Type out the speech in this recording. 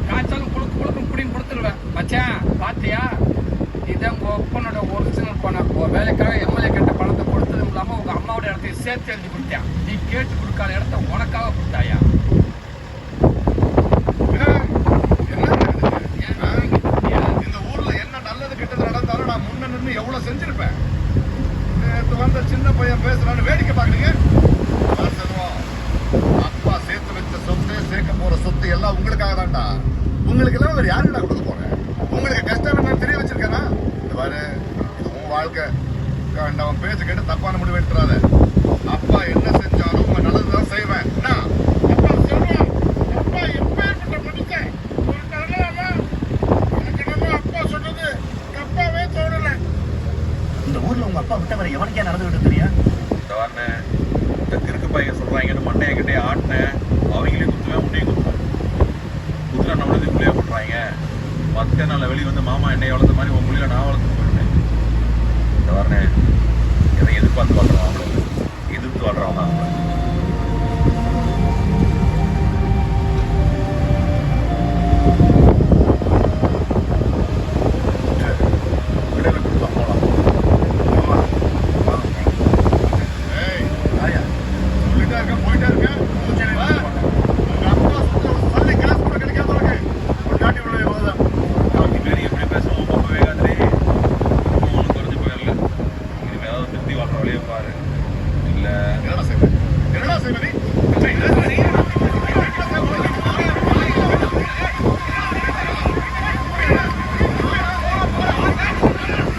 காய்ச்சாலும் புழுக்கு புழுக்கும் புடின்னு கொடுத்துருவேன். மச்சான் பாத்தியா, இதான் உங்க ஒப்பனோட ஒரிஜினல் பணம். வேலைக்காக எம்எல்ஏ கேட்ட பணத்தை கொடுத்ததும் இல்லாம உங்க அம்மாவோட இடத்தையும் சேர்த்து எழுதி கொடுத்தேன். நீ கேட்டு கொடுக்காத இடத்த உனக்காக கொடுத்தாயா? இந்த ஊர்ல என்ன நல்லது கெட்டது நடந்தாலும் நான் முன்ன நின்று எவ்வளவு செஞ்சிருப்பேன். நேற்று வந்த சின்ன பையன் பேசுறான்னு வேடிக்கை பாக்குறீங்க. அப்பா சேர்த்து வச்ச சொத்து, சேர்க்க போற சொத்து எல்லாம் உங்களுக்காக தான்டா. உங்களுக்கு எல்லாம் வேற யாருடா கொடுக்க போறேன்? உங்களுக்கு கஷ்டம் என்னன்னு தெரிய வச்சிருக்கேனா? இந்த பாரு, இது உன் வாழ்க்கை. அவன் பேச்சு கேட்டு தப்பான முடிவு எடுத்துறாத. அப்பா என்ன செஞ்சாலும் உங்க நல்லதுதான் செய்வேன். அப்பா சொல்றேன், அப்பா எப்பேற்பட்ட மனுஷன். அப்பா சொன்னது தப்பாவே தோணல. இந்த ஊர்ல உங்க அப்பா விட்ட வர எவனுக்கே நடந்துகிட்டு தெரியா? இந்த திருக்கு பையன் சொல்றாங்கன்னு மண்டையை கிட்டே ஆட்டினேன். அவங்களே குத்துவேன், உன்னையும் குத்துவேன். குத்துனா நம்மளது பிள்ளைய போட்டுறாங்க. 10 நாள் வெளியே வந்து மாமா என்னையை வளர்த்த மாதிரி உன் மொழியில நான் வளர்த்து போயிட்டேன். இந்த வரனே எதை எதிர்பார்த்து வாழ்றோம், அவங்கள எதிர்த்து வாழ்றவங்க